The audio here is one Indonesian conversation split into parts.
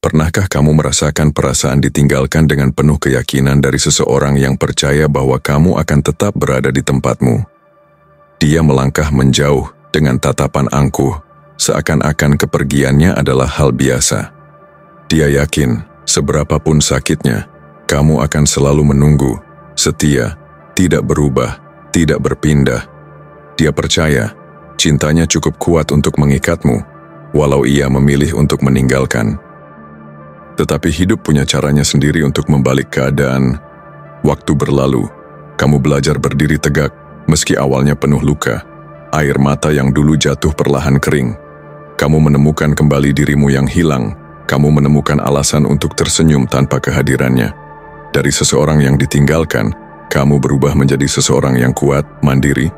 Pernahkah kamu merasakan perasaan ditinggalkan dengan penuh keyakinan dari seseorang yang percaya bahwa kamu akan tetap berada di tempatmu? Dia melangkah menjauh dengan tatapan angkuh, seakan-akan kepergiannya adalah hal biasa. Dia yakin, seberapapun sakitnya, kamu akan selalu menunggu, setia, tidak berubah, tidak berpindah. Dia percaya, cintanya cukup kuat untuk mengikatmu, walau ia memilih untuk meninggalkan. Tetapi hidup punya caranya sendiri untuk membalik keadaan. Waktu berlalu, kamu belajar berdiri tegak, meski awalnya penuh luka. Air mata yang dulu jatuh perlahan kering. Kamu menemukan kembali dirimu yang hilang. Kamu menemukan alasan untuk tersenyum tanpa kehadirannya. Dari seseorang yang ditinggalkan, kamu berubah menjadi seseorang yang kuat, mandiri,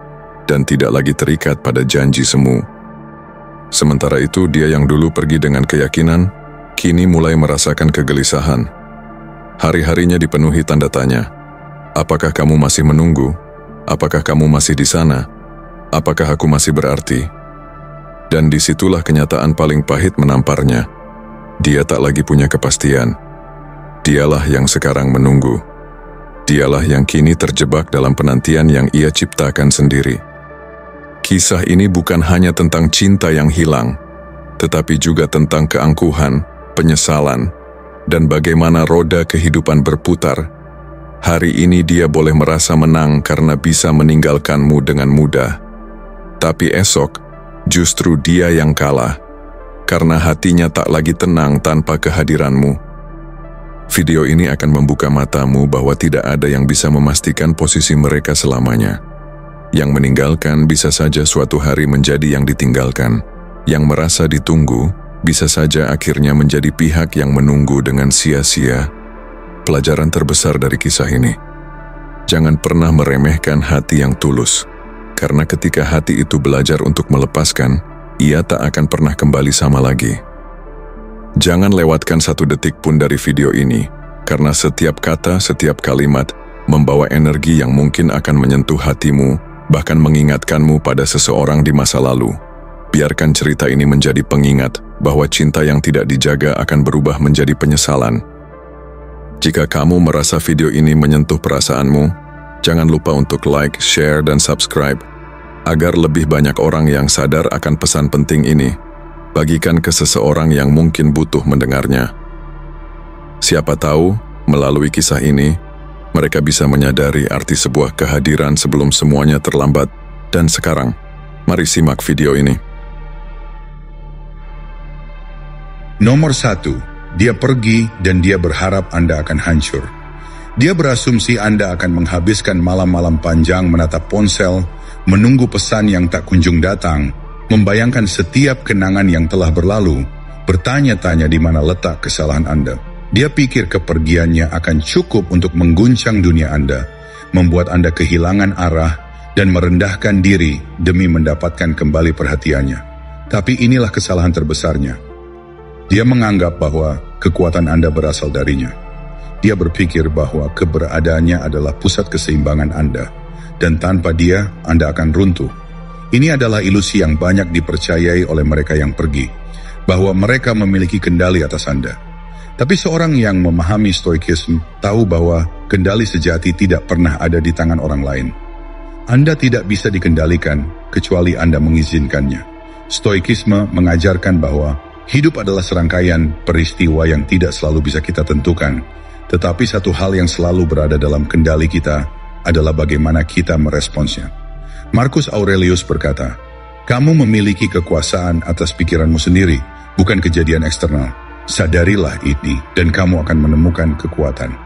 dan tidak lagi terikat pada janji semu. Sementara itu, dia yang dulu pergi dengan keyakinan, kini mulai merasakan kegelisahan. Hari-harinya dipenuhi tanda tanya. Apakah kamu masih menunggu? Apakah kamu masih di sana? Apakah aku masih berarti? Dan disitulah kenyataan paling pahit menamparnya. Dia tak lagi punya kepastian. Dialah yang sekarang menunggu. Dialah yang kini terjebak dalam penantian yang ia ciptakan sendiri. Kisah ini bukan hanya tentang cinta yang hilang, tetapi juga tentang keangkuhan, penyesalan, dan bagaimana roda kehidupan berputar. Hari ini dia boleh merasa menang karena bisa meninggalkanmu dengan mudah. Tapi esok, justru dia yang kalah, karena hatinya tak lagi tenang tanpa kehadiranmu. Video ini akan membuka matamu bahwa tidak ada yang bisa memastikan posisi mereka selamanya. Yang meninggalkan bisa saja suatu hari menjadi yang ditinggalkan. Yang merasa ditunggu, bisa saja akhirnya menjadi pihak yang menunggu dengan sia-sia. Pelajaran terbesar dari kisah ini, jangan pernah meremehkan hati yang tulus, karena ketika hati itu belajar untuk melepaskan, ia tak akan pernah kembali sama lagi. Jangan lewatkan satu detik pun dari video ini, karena setiap kata, setiap kalimat membawa energi yang mungkin akan menyentuh hatimu, bahkan mengingatkanmu pada seseorang di masa lalu. Biarkan cerita ini menjadi pengingat bahwa cinta yang tidak dijaga akan berubah menjadi penyesalan. Jika kamu merasa video ini menyentuh perasaanmu, jangan lupa untuk like, share, dan subscribe, agar lebih banyak orang yang sadar akan pesan penting ini. Bagikan ke seseorang yang mungkin butuh mendengarnya. Siapa tahu, melalui kisah ini, mereka bisa menyadari arti sebuah kehadiran sebelum semuanya terlambat. Dan sekarang, mari simak video ini. Nomor 1, dia pergi dan dia berharap Anda akan hancur. Dia berasumsi Anda akan menghabiskan malam-malam panjang menatap ponsel, menunggu pesan yang tak kunjung datang, membayangkan setiap kenangan yang telah berlalu, bertanya-tanya di mana letak kesalahan Anda. Dia pikir kepergiannya akan cukup untuk mengguncang dunia Anda, membuat Anda kehilangan arah dan merendahkan diri demi mendapatkan kembali perhatiannya. Tapi inilah kesalahan terbesarnya. Dia menganggap bahwa kekuatan Anda berasal darinya. Dia berpikir bahwa keberadaannya adalah pusat keseimbangan Anda, dan tanpa dia, Anda akan runtuh. Ini adalah ilusi yang banyak dipercayai oleh mereka yang pergi, bahwa mereka memiliki kendali atas Anda. Tapi seorang yang memahami stoikisme tahu bahwa kendali sejati tidak pernah ada di tangan orang lain. Anda tidak bisa dikendalikan kecuali Anda mengizinkannya. Stoikisme mengajarkan bahwa hidup adalah serangkaian peristiwa yang tidak selalu bisa kita tentukan, tetapi satu hal yang selalu berada dalam kendali kita adalah bagaimana kita meresponsnya. Marcus Aurelius berkata, "Kamu memiliki kekuasaan atas pikiranmu sendiri, bukan kejadian eksternal. Sadarilah ini dan kamu akan menemukan kekuatan."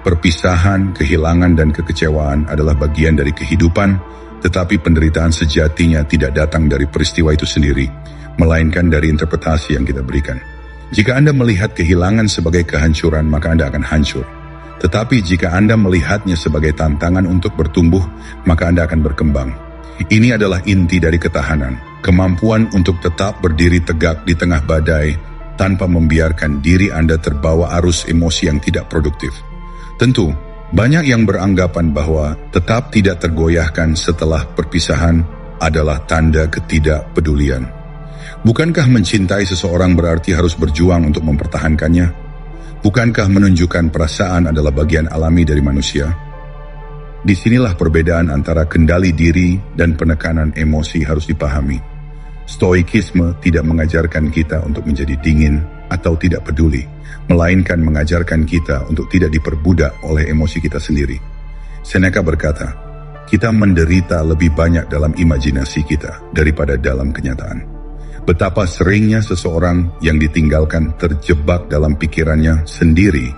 Perpisahan, kehilangan, dan kekecewaan adalah bagian dari kehidupan, tetapi penderitaan sejatinya tidak datang dari peristiwa itu sendiri, melainkan dari interpretasi yang kita berikan. Jika Anda melihat kehilangan sebagai kehancuran, maka Anda akan hancur. Tetapi jika Anda melihatnya sebagai tantangan untuk bertumbuh, maka Anda akan berkembang. Ini adalah inti dari ketahanan, kemampuan untuk tetap berdiri tegak di tengah badai, tanpa membiarkan diri Anda terbawa arus emosi yang tidak produktif. Tentu, banyak yang beranggapan bahwa tetap tidak tergoyahkan setelah perpisahan adalah tanda ketidakpedulian. Bukankah mencintai seseorang berarti harus berjuang untuk mempertahankannya? Bukankah menunjukkan perasaan adalah bagian alami dari manusia? Disinilah perbedaan antara kendali diri dan penekanan emosi harus dipahami. Stoikisme tidak mengajarkan kita untuk menjadi dingin atau tidak peduli, melainkan mengajarkan kita untuk tidak diperbudak oleh emosi kita sendiri. Seneca berkata, kita menderita lebih banyak dalam imajinasi kita daripada dalam kenyataan. Betapa seringnya seseorang yang ditinggalkan terjebak dalam pikirannya sendiri,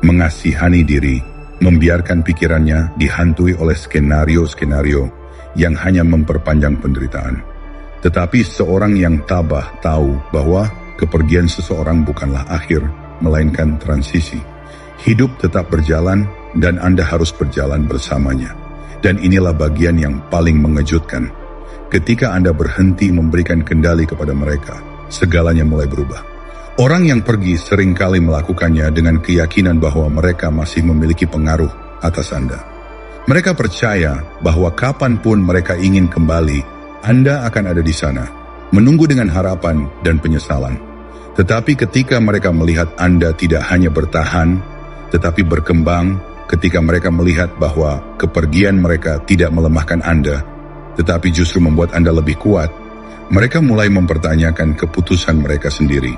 mengasihani diri, membiarkan pikirannya dihantui oleh skenario-skenario yang hanya memperpanjang penderitaan. Tetapi seorang yang tabah tahu bahwa kepergian seseorang bukanlah akhir, melainkan transisi. Hidup tetap berjalan dan Anda harus berjalan bersamanya. Dan inilah bagian yang paling mengejutkan. Ketika Anda berhenti memberikan kendali kepada mereka, segalanya mulai berubah. Orang yang pergi seringkali melakukannya dengan keyakinan bahwa mereka masih memiliki pengaruh atas Anda. Mereka percaya bahwa kapanpun mereka ingin kembali, Anda akan ada di sana, menunggu dengan harapan dan penyesalan. Tetapi ketika mereka melihat Anda tidak hanya bertahan, tetapi berkembang, ketika mereka melihat bahwa kepergian mereka tidak melemahkan Anda, tetapi justru membuat Anda lebih kuat, mereka mulai mempertanyakan keputusan mereka sendiri.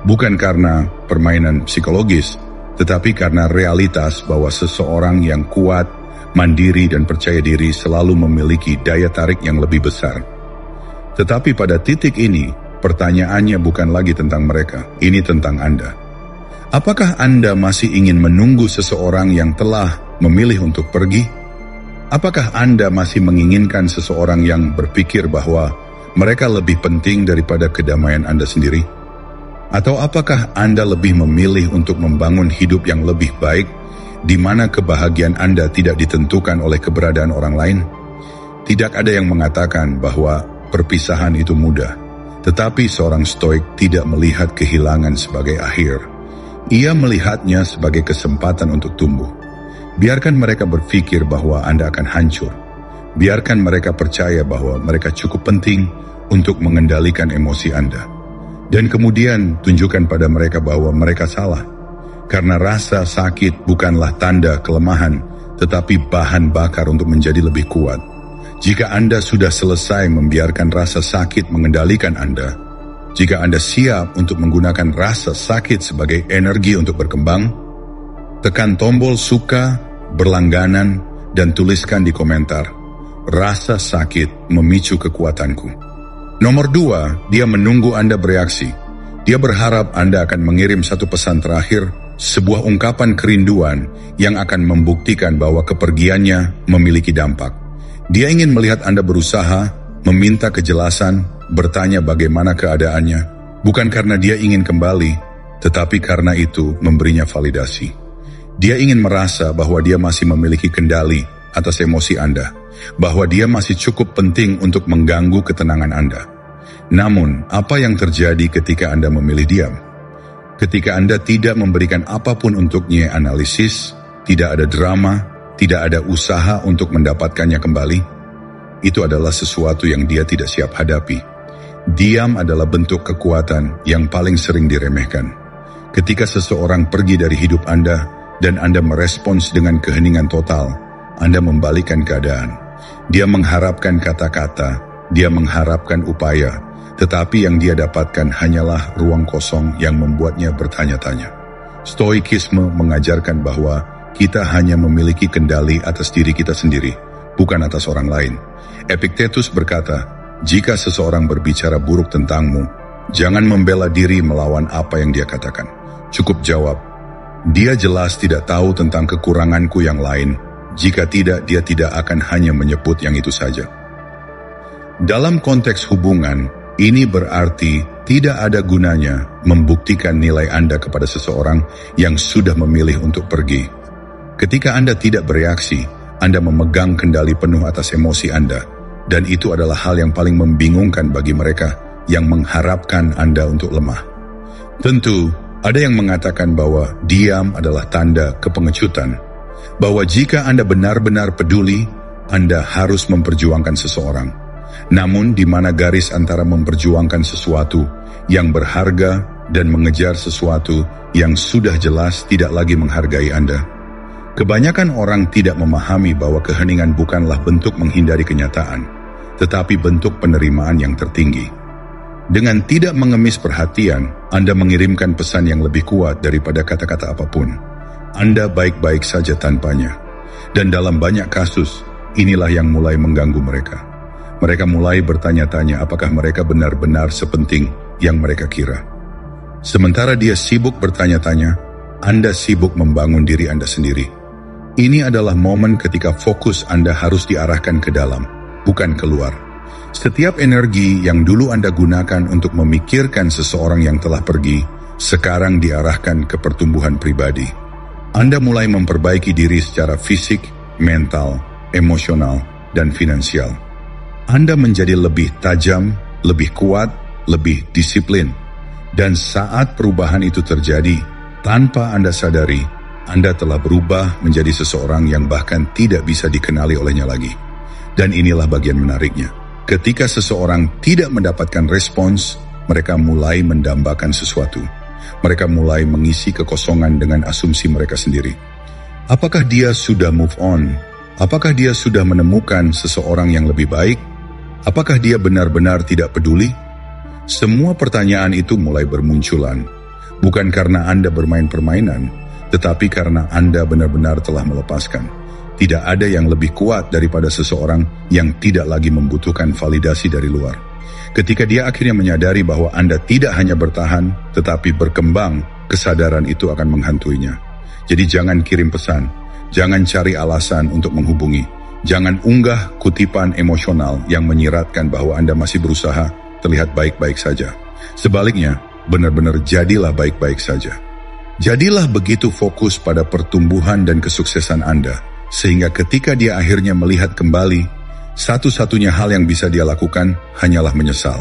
Bukan karena permainan psikologis, tetapi karena realitas bahwa seseorang yang kuat, mandiri dan percaya diri selalu memiliki daya tarik yang lebih besar. Tetapi pada titik ini, pertanyaannya bukan lagi tentang mereka, ini tentang Anda. Apakah Anda masih ingin menunggu seseorang yang telah memilih untuk pergi? Apakah Anda masih menginginkan seseorang yang berpikir bahwa mereka lebih penting daripada kedamaian Anda sendiri? Atau apakah Anda lebih memilih untuk membangun hidup yang lebih baik, di mana kebahagiaan Anda tidak ditentukan oleh keberadaan orang lain? Tidak ada yang mengatakan bahwa perpisahan itu mudah, tetapi seorang stoik tidak melihat kehilangan sebagai akhir. Ia melihatnya sebagai kesempatan untuk tumbuh. Biarkan mereka berpikir bahwa Anda akan hancur. Biarkan mereka percaya bahwa mereka cukup penting untuk mengendalikan emosi Anda. Dan kemudian tunjukkan pada mereka bahwa mereka salah. Karena rasa sakit bukanlah tanda kelemahan, tetapi bahan bakar untuk menjadi lebih kuat. Jika Anda sudah selesai membiarkan rasa sakit mengendalikan Anda, jika Anda siap untuk menggunakan rasa sakit sebagai energi untuk berkembang, tekan tombol suka, berlangganan, dan tuliskan di komentar, rasa sakit memicu kekuatanku. Nomor 2, dia menunggu Anda bereaksi. Dia berharap Anda akan mengirim satu pesan terakhir, sebuah ungkapan kerinduan yang akan membuktikan bahwa kepergiannya memiliki dampak. Dia ingin melihat Anda berusaha, meminta kejelasan, bertanya bagaimana keadaannya, bukan karena dia ingin kembali, tetapi karena itu memberinya validasi. Dia ingin merasa bahwa dia masih memiliki kendali atas emosi Anda, bahwa dia masih cukup penting untuk mengganggu ketenangan Anda. Namun, apa yang terjadi ketika Anda memilih diam? Ketika Anda tidak memberikan apapun untuknya analisis, tidak ada drama, tidak ada usaha untuk mendapatkannya kembali, itu adalah sesuatu yang dia tidak siap hadapi. Diam adalah bentuk kekuatan yang paling sering diremehkan. Ketika seseorang pergi dari hidup Anda, dan Anda merespons dengan keheningan total, Anda membalikkan keadaan. Dia mengharapkan kata-kata, dia mengharapkan upaya, tetapi yang dia dapatkan hanyalah ruang kosong yang membuatnya bertanya-tanya. Stoikisme mengajarkan bahwa kita hanya memiliki kendali atas diri kita sendiri, bukan atas orang lain. Epictetus berkata, jika seseorang berbicara buruk tentangmu, jangan membela diri melawan apa yang dia katakan. Cukup jawab, dia jelas tidak tahu tentang kekuranganku yang lain. Jika tidak, dia tidak akan hanya menyebut yang itu saja. Dalam konteks hubungan, ini berarti tidak ada gunanya membuktikan nilai Anda kepada seseorang yang sudah memilih untuk pergi. Ketika Anda tidak bereaksi, Anda memegang kendali penuh atas emosi Anda. Dan itu adalah hal yang paling membingungkan bagi mereka yang mengharapkan Anda untuk lemah. Tentu, ada yang mengatakan bahwa diam adalah tanda kepengecutan, bahwa jika Anda benar-benar peduli, Anda harus memperjuangkan seseorang. Namun di mana garis antara memperjuangkan sesuatu yang berharga dan mengejar sesuatu yang sudah jelas tidak lagi menghargai Anda? Kebanyakan orang tidak memahami bahwa keheningan bukanlah bentuk menghindari kenyataan, tetapi bentuk penerimaan yang tertinggi. Dengan tidak mengemis perhatian, Anda mengirimkan pesan yang lebih kuat daripada kata-kata apapun. Anda baik-baik saja tanpanya. Dan dalam banyak kasus, inilah yang mulai mengganggu mereka. Mereka mulai bertanya-tanya apakah mereka benar-benar sepenting yang mereka kira. Sementara dia sibuk bertanya-tanya, Anda sibuk membangun diri Anda sendiri. Ini adalah momen ketika fokus Anda harus diarahkan ke dalam, bukan keluar. Setiap energi yang dulu Anda gunakan untuk memikirkan seseorang yang telah pergi, sekarang diarahkan ke pertumbuhan pribadi. Anda mulai memperbaiki diri secara fisik, mental, emosional, dan finansial. Anda menjadi lebih tajam, lebih kuat, lebih disiplin. Dan saat perubahan itu terjadi, tanpa Anda sadari, Anda telah berubah menjadi seseorang yang bahkan tidak bisa dikenali olehnya lagi. Dan inilah bagian menariknya. Ketika seseorang tidak mendapatkan respons, mereka mulai mendambakan sesuatu. Mereka mulai mengisi kekosongan dengan asumsi mereka sendiri. Apakah dia sudah move on? Apakah dia sudah menemukan seseorang yang lebih baik? Apakah dia benar-benar tidak peduli? Semua pertanyaan itu mulai bermunculan. Bukan karena Anda bermain permainan, tetapi karena Anda benar-benar telah melepaskan. Tidak ada yang lebih kuat daripada seseorang yang tidak lagi membutuhkan validasi dari luar. Ketika dia akhirnya menyadari bahwa Anda tidak hanya bertahan, tetapi berkembang, kesadaran itu akan menghantuinya. Jadi jangan kirim pesan, jangan cari alasan untuk menghubungi, jangan unggah kutipan emosional yang menyiratkan bahwa Anda masih berusaha terlihat baik-baik saja. Sebaliknya, benar-benar jadilah baik-baik saja. Jadilah begitu fokus pada pertumbuhan dan kesuksesan Anda, sehingga ketika dia akhirnya melihat kembali, satu-satunya hal yang bisa dia lakukan hanyalah menyesal.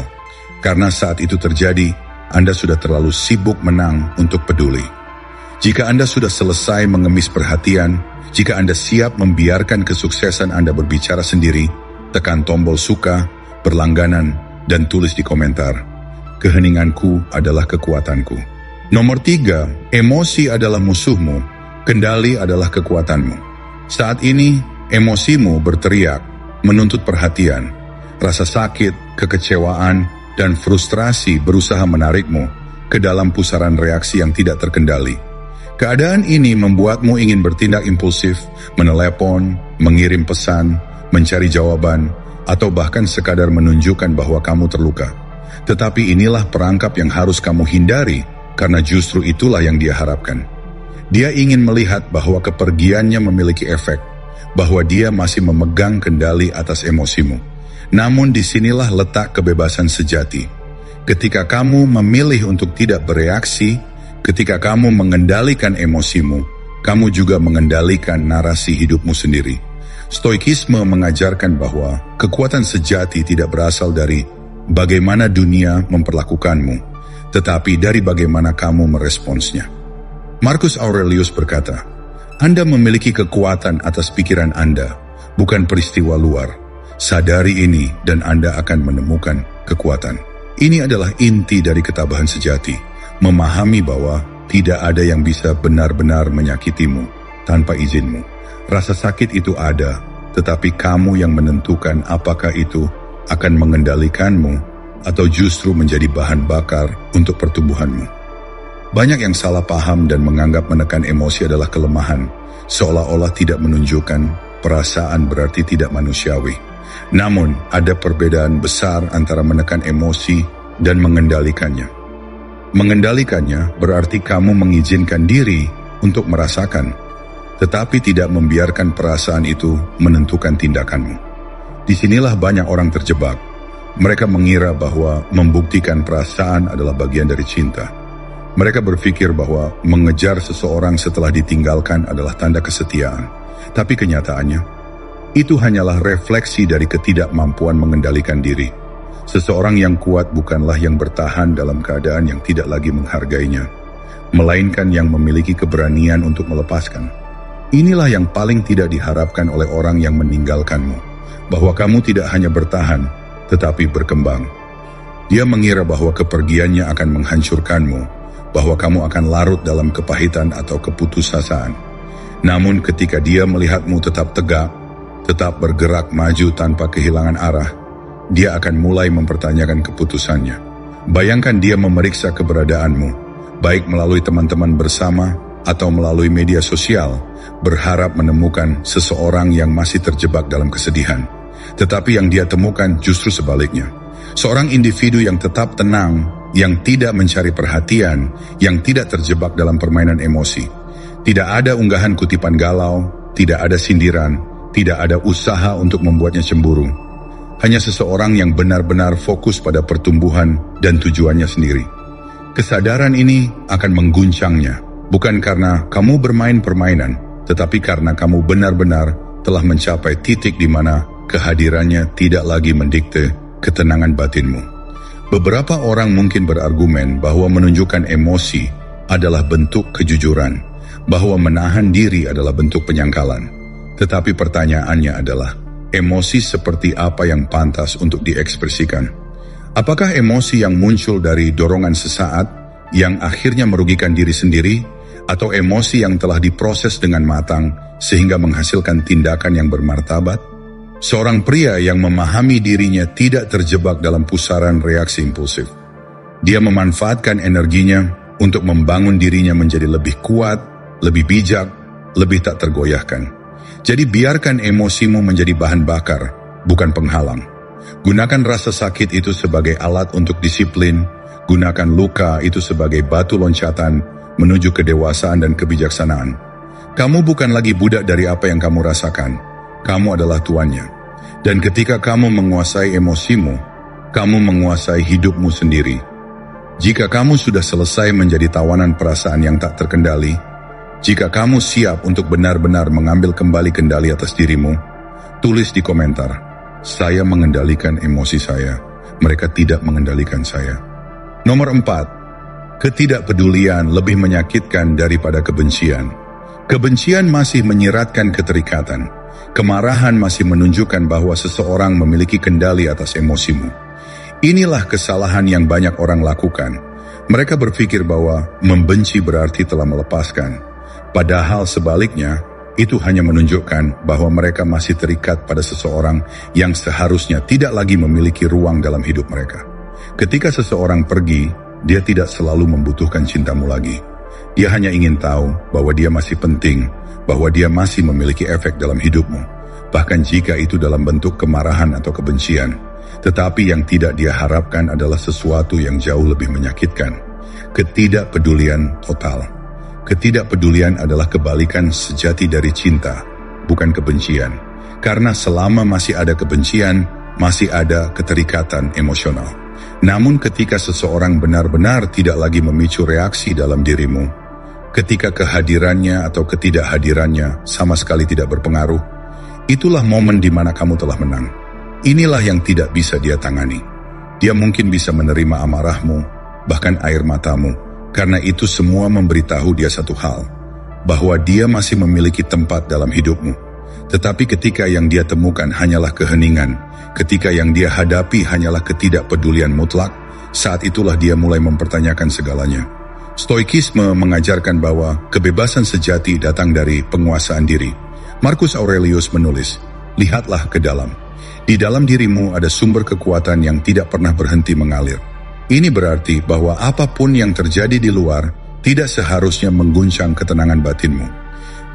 Karena saat itu terjadi, Anda sudah terlalu sibuk menang untuk peduli. Jika Anda sudah selesai mengemis perhatian, jika Anda siap membiarkan kesuksesan Anda berbicara sendiri, tekan tombol suka, berlangganan, dan tulis di komentar, "Keheninganku adalah kekuatanku." Nomor 3, emosi adalah musuhmu, kendali adalah kekuatanmu. Saat ini, emosimu berteriak, menuntut perhatian. Rasa sakit, kekecewaan, dan frustrasi berusaha menarikmu ke dalam pusaran reaksi yang tidak terkendali. Keadaan ini membuatmu ingin bertindak impulsif, menelepon, mengirim pesan, mencari jawaban, atau bahkan sekadar menunjukkan bahwa kamu terluka. Tetapi inilah perangkap yang harus kamu hindari, karena justru itulah yang dia harapkan. Dia ingin melihat bahwa kepergiannya memiliki efek, bahwa dia masih memegang kendali atas emosimu. Namun disinilah letak kebebasan sejati. Ketika kamu memilih untuk tidak bereaksi, ketika kamu mengendalikan emosimu, kamu juga mengendalikan narasi hidupmu sendiri. Stoikisme mengajarkan bahwa kekuatan sejati tidak berasal dari bagaimana dunia memperlakukanmu, tetapi dari bagaimana kamu meresponsnya. Marcus Aurelius berkata, Anda memiliki kekuatan atas pikiran Anda, bukan peristiwa luar. Sadari ini dan Anda akan menemukan kekuatan. Ini adalah inti dari ketabahan sejati, memahami bahwa tidak ada yang bisa benar-benar menyakitimu tanpa izinmu. Rasa sakit itu ada, tetapi kamu yang menentukan apakah itu akan mengendalikanmu atau justru menjadi bahan bakar untuk pertumbuhanmu. Banyak yang salah paham dan menganggap menekan emosi adalah kelemahan, seolah-olah tidak menunjukkan perasaan berarti tidak manusiawi. Namun, ada perbedaan besar antara menekan emosi dan mengendalikannya. Mengendalikannya berarti kamu mengizinkan diri untuk merasakan, tetapi tidak membiarkan perasaan itu menentukan tindakanmu. Disinilah banyak orang terjebak. Mereka mengira bahwa membuktikan perasaan adalah bagian dari cinta. Mereka berpikir bahwa mengejar seseorang setelah ditinggalkan adalah tanda kesetiaan. Tapi kenyataannya, itu hanyalah refleksi dari ketidakmampuan mengendalikan diri. Seseorang yang kuat bukanlah yang bertahan dalam keadaan yang tidak lagi menghargainya, melainkan yang memiliki keberanian untuk melepaskan. Inilah yang paling tidak diharapkan oleh orang yang meninggalkanmu, bahwa kamu tidak hanya bertahan, tetapi berkembang. Dia mengira bahwa kepergiannya akan menghancurkanmu, bahwa kamu akan larut dalam kepahitan atau keputusasaan. Namun ketika dia melihatmu tetap tegak, tetap bergerak maju tanpa kehilangan arah, dia akan mulai mempertanyakan keputusannya. Bayangkan dia memeriksa keberadaanmu, baik melalui teman-teman bersama atau melalui media sosial, berharap menemukan seseorang yang masih terjebak dalam kesedihan. Tetapi yang dia temukan justru sebaliknya. Seorang individu yang tetap tenang, yang tidak mencari perhatian, yang tidak terjebak dalam permainan emosi. Tidak ada unggahan kutipan galau, tidak ada sindiran, tidak ada usaha untuk membuatnya cemburu. Hanya seseorang yang benar-benar fokus pada pertumbuhan dan tujuannya sendiri. Kesadaran ini akan mengguncangnya, bukan karena kamu bermain permainan, tetapi karena kamu benar-benar telah mencapai titik di mana kehadirannya tidak lagi mendikte ketenangan batinmu. Beberapa orang mungkin berargumen bahwa menunjukkan emosi adalah bentuk kejujuran, bahwa menahan diri adalah bentuk penyangkalan. Tetapi pertanyaannya adalah, emosi seperti apa yang pantas untuk diekspresikan? Apakah emosi yang muncul dari dorongan sesaat yang akhirnya merugikan diri sendiri, atau emosi yang telah diproses dengan matang sehingga menghasilkan tindakan yang bermartabat? Seorang pria yang memahami dirinya tidak terjebak dalam pusaran reaksi impulsif. Dia memanfaatkan energinya untuk membangun dirinya menjadi lebih kuat, lebih bijak, lebih tak tergoyahkan. Jadi biarkan emosimu menjadi bahan bakar, bukan penghalang. Gunakan rasa sakit itu sebagai alat untuk disiplin, gunakan luka itu sebagai batu loncatan menuju kedewasaan dan kebijaksanaan. Kamu bukan lagi budak dari apa yang kamu rasakan, kamu adalah tuannya. Dan ketika kamu menguasai emosimu, kamu menguasai hidupmu sendiri. Jika kamu sudah selesai menjadi tawanan perasaan yang tak terkendali, jika kamu siap untuk benar-benar mengambil kembali kendali atas dirimu, tulis di komentar, saya mengendalikan emosi saya, mereka tidak mengendalikan saya. Nomor 4, ketidakpedulian lebih menyakitkan daripada kebencian. Kebencian masih menyiratkan keterikatan. Kemarahan masih menunjukkan bahwa seseorang memiliki kendali atas emosimu. Inilah kesalahan yang banyak orang lakukan. Mereka berpikir bahwa membenci berarti telah melepaskan. Padahal sebaliknya, itu hanya menunjukkan bahwa mereka masih terikat pada seseorang yang seharusnya tidak lagi memiliki ruang dalam hidup mereka. Ketika seseorang pergi, dia tidak selalu membutuhkan cintamu lagi. Dia hanya ingin tahu bahwa dia masih penting, bahwa dia masih memiliki efek dalam hidupmu, bahkan jika itu dalam bentuk kemarahan atau kebencian. Tetapi yang tidak dia harapkan adalah sesuatu yang jauh lebih menyakitkan, ketidakpedulian total. Ketidakpedulian adalah kebalikan sejati dari cinta, bukan kebencian. Karena selama masih ada kebencian, masih ada keterikatan emosional. Namun ketika seseorang benar-benar tidak lagi memicu reaksi dalam dirimu, ketika kehadirannya atau ketidakhadirannya sama sekali tidak berpengaruh, itulah momen di mana kamu telah menang. Inilah yang tidak bisa dia tangani. Dia mungkin bisa menerima amarahmu, bahkan air matamu, karena itu semua memberitahu dia satu hal, bahwa dia masih memiliki tempat dalam hidupmu. Tetapi ketika yang dia temukan hanyalah keheningan, ketika yang dia hadapi hanyalah ketidakpedulian mutlak, saat itulah dia mulai mempertanyakan segalanya. Stoikisme mengajarkan bahwa kebebasan sejati datang dari penguasaan diri. Marcus Aurelius menulis, lihatlah ke dalam. Di dalam dirimu ada sumber kekuatan yang tidak pernah berhenti mengalir. Ini berarti bahwa apapun yang terjadi di luar tidak seharusnya mengguncang ketenangan batinmu.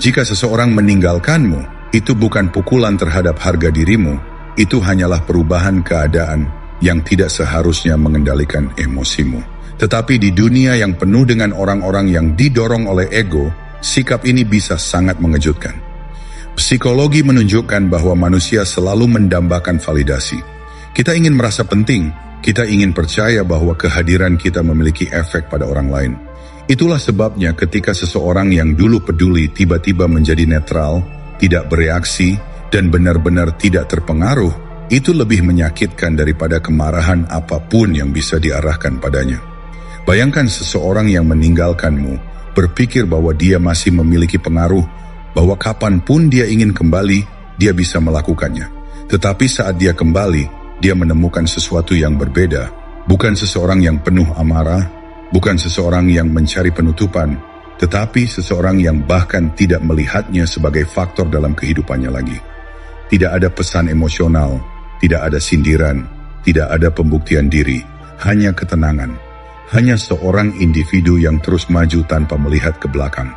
Jika seseorang meninggalkanmu, itu bukan pukulan terhadap harga dirimu, itu hanyalah perubahan keadaan yang tidak seharusnya mengendalikan emosimu. Tetapi di dunia yang penuh dengan orang-orang yang didorong oleh ego, sikap ini bisa sangat mengejutkan. Psikologi menunjukkan bahwa manusia selalu mendambakan validasi. Kita ingin merasa penting, kita ingin percaya bahwa kehadiran kita memiliki efek pada orang lain. Itulah sebabnya ketika seseorang yang dulu peduli tiba-tiba menjadi netral, tidak bereaksi, dan benar-benar tidak terpengaruh, itu lebih menyakitkan daripada kemarahan apapun yang bisa diarahkan padanya. Bayangkan seseorang yang meninggalkanmu, berpikir bahwa dia masih memiliki pengaruh, bahwa kapanpun dia ingin kembali, dia bisa melakukannya. Tetapi saat dia kembali, dia menemukan sesuatu yang berbeda, bukan seseorang yang penuh amarah, bukan seseorang yang mencari penutupan, tetapi seseorang yang bahkan tidak melihatnya sebagai faktor dalam kehidupannya lagi. Tidak ada pesan emosional, tidak ada sindiran, tidak ada pembuktian diri, hanya ketenangan. Hanya seorang individu yang terus maju tanpa melihat ke belakang.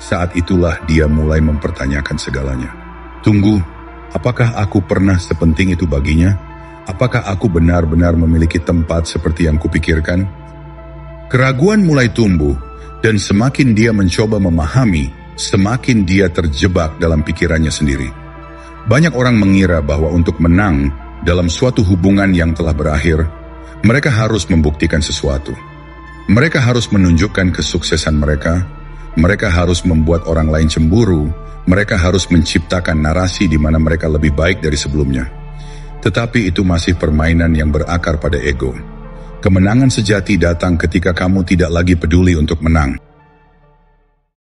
Saat itulah dia mulai mempertanyakan segalanya. Tunggu, apakah aku pernah sepenting itu baginya? Apakah aku benar-benar memiliki tempat seperti yang kupikirkan? Keraguan mulai tumbuh, dan semakin dia mencoba memahami, semakin dia terjebak dalam pikirannya sendiri. Banyak orang mengira bahwa untuk menang dalam suatu hubungan yang telah berakhir, mereka harus membuktikan sesuatu. Mereka harus menunjukkan kesuksesan mereka, mereka harus membuat orang lain cemburu, mereka harus menciptakan narasi di mana mereka lebih baik dari sebelumnya. Tetapi itu masih permainan yang berakar pada ego. Kemenangan sejati datang ketika kamu tidak lagi peduli untuk menang.